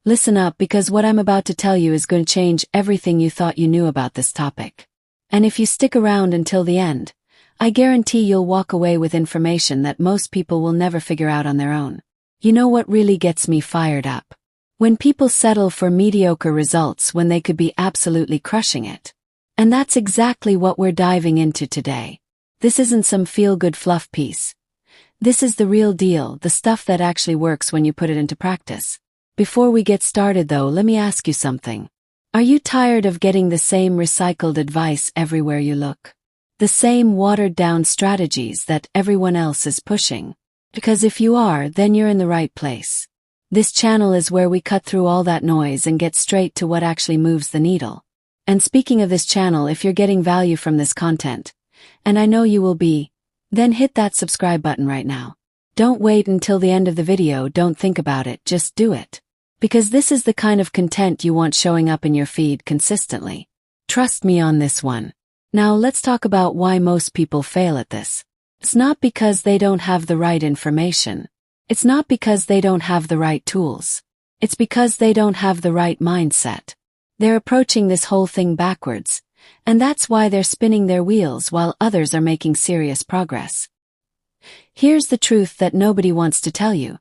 Listen up, because what I'm about to tell you is going to change everything you thought you knew about this topic. And if you stick around until the end, I guarantee you'll walk away with information that most people will never figure out on their own. You know what really gets me fired up? When people settle for mediocre results when they could be absolutely crushing it. And that's exactly what we're diving into today. This isn't some feel-good fluff piece. This is the real deal, the stuff that actually works when you put it into practice. Before we get started though, let me ask you something. Are you tired of getting the same recycled advice everywhere you look? The same watered-down strategies that everyone else is pushing? Because if you are, then you're in the right place. This channel is where we cut through all that noise and get straight to what actually moves the needle. And speaking of this channel, if you're getting value from this content, and I know you will be, then hit that subscribe button right now. Don't wait until the end of the video, don't think about it, just do it. Because this is the kind of content you want showing up in your feed consistently. Trust me on this one. Now let's talk about why most people fail at this. It's not because they don't have the right information. It's not because they don't have the right tools. It's because they don't have the right mindset. They're approaching this whole thing backwards, and that's why they're spinning their wheels while others are making serious progress. Here's the truth that nobody wants to tell you.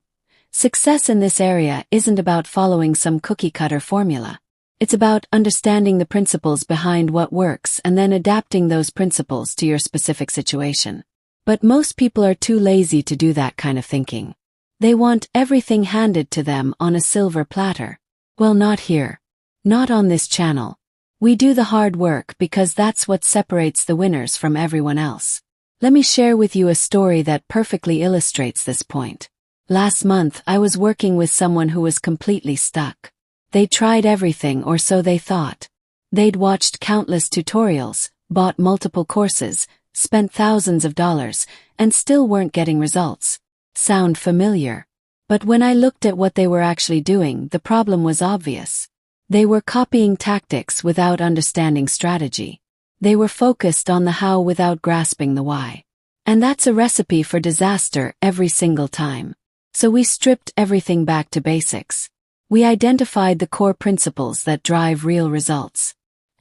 Success in this area isn't about following some cookie-cutter formula. It's about understanding the principles behind what works and then adapting those principles to your specific situation. But most people are too lazy to do that kind of thinking. They want everything handed to them on a silver platter. Well, not here. Not on this channel. We do the hard work because that's what separates the winners from everyone else. Let me share with you a story that perfectly illustrates this point. Last month, I was working with someone who was completely stuck. They'd tried everything, or so they thought. They'd watched countless tutorials, bought multiple courses, spent thousands of dollars, and still weren't getting results. Sound familiar? But when I looked at what they were actually doing, the problem was obvious. They were copying tactics without understanding strategy. They were focused on the how without grasping the why. And that's a recipe for disaster every single time. So we stripped everything back to basics. We identified the core principles that drive real results.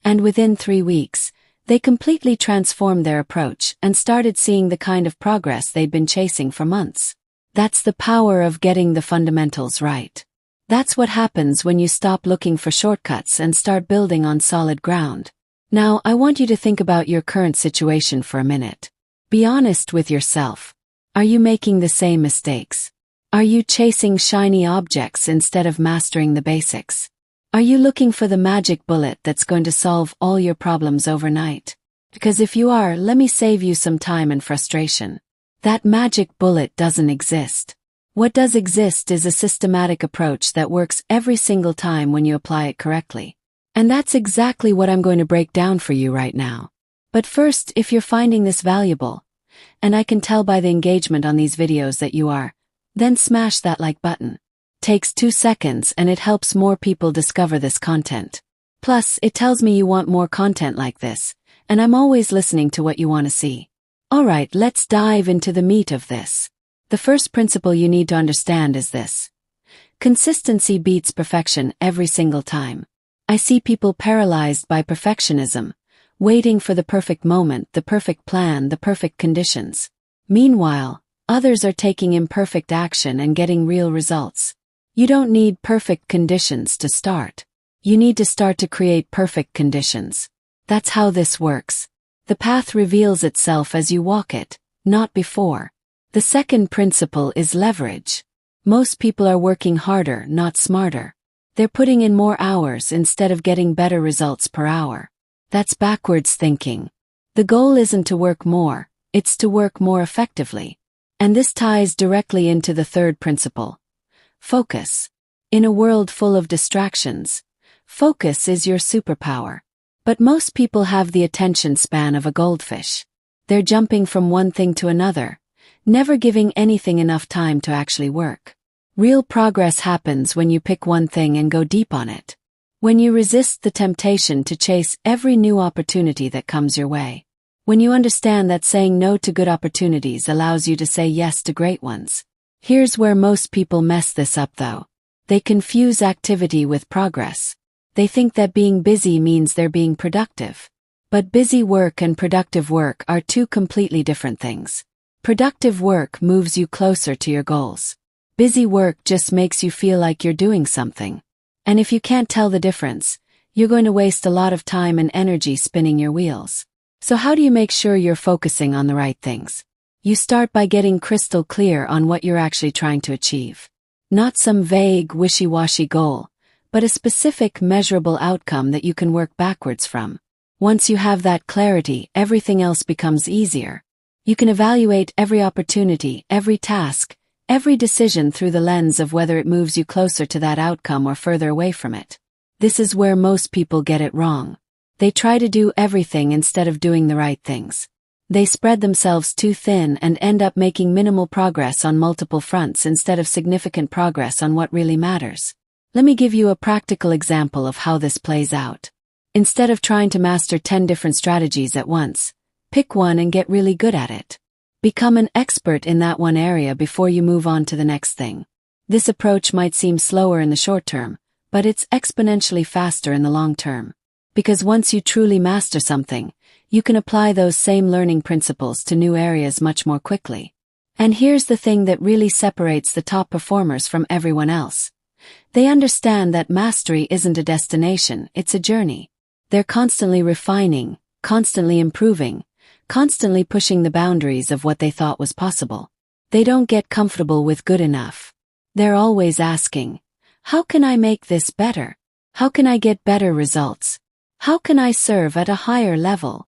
And within 3 weeks, they completely transformed their approach and started seeing the kind of progress they'd been chasing for months. That's the power of getting the fundamentals right. That's what happens when you stop looking for shortcuts and start building on solid ground. Now, I want you to think about your current situation for a minute. Be honest with yourself. Are you making the same mistakes? Are you chasing shiny objects instead of mastering the basics? Are you looking for the magic bullet that's going to solve all your problems overnight? Because if you are, let me save you some time and frustration. That magic bullet doesn't exist. What does exist is a systematic approach that works every single time when you apply it correctly. And that's exactly what I'm going to break down for you right now. But first, if you're finding this valuable, and I can tell by the engagement on these videos that you are, then smash that like button. Takes 2 seconds and it helps more people discover this content. Plus, it tells me you want more content like this, and I'm always listening to what you want to see. Alright, let's dive into the meat of this. The first principle you need to understand is this. Consistency beats perfection every single time. I see people paralyzed by perfectionism, waiting for the perfect moment, the perfect plan, the perfect conditions. Meanwhile, others are taking imperfect action and getting real results. You don't need perfect conditions to start. You need to start to create perfect conditions. That's how this works. The path reveals itself as you walk it, not before. The second principle is leverage. Most people are working harder, not smarter. They're putting in more hours instead of getting better results per hour. That's backwards thinking. The goal isn't to work more, it's to work more effectively. And this ties directly into the third principle. Focus. In a world full of distractions, focus is your superpower. But most people have the attention span of a goldfish. They're jumping from one thing to another, never giving anything enough time to actually work. Real progress happens when you pick one thing and go deep on it. When you resist the temptation to chase every new opportunity that comes your way. When you understand that saying no to good opportunities allows you to say yes to great ones. Here's where most people mess this up though. They confuse activity with progress. They think that being busy means they're being productive. But busy work and productive work are two completely different things. Productive work moves you closer to your goals. Busy work just makes you feel like you're doing something. And if you can't tell the difference, you're going to waste a lot of time and energy spinning your wheels. So how do you make sure you're focusing on the right things? You start by getting crystal clear on what you're actually trying to achieve. Not some vague, wishy-washy goal, but a specific, measurable outcome that you can work backwards from. Once you have that clarity, everything else becomes easier. You can evaluate every opportunity, every task, every decision through the lens of whether it moves you closer to that outcome or further away from it. This is where most people get it wrong. They try to do everything instead of doing the right things. They spread themselves too thin and end up making minimal progress on multiple fronts instead of significant progress on what really matters. Let me give you a practical example of how this plays out. Instead of trying to master 10 different strategies at once, pick one and get really good at it. Become an expert in that one area before you move on to the next thing. This approach might seem slower in the short term, but it's exponentially faster in the long term. Because once you truly master something, you can apply those same learning principles to new areas much more quickly. And here's the thing that really separates the top performers from everyone else. They understand that mastery isn't a destination, it's a journey. They're constantly refining, constantly improving, constantly pushing the boundaries of what they thought was possible. They don't get comfortable with good enough. They're always asking, how can I make this better? How can I get better results? How can I serve at a higher level?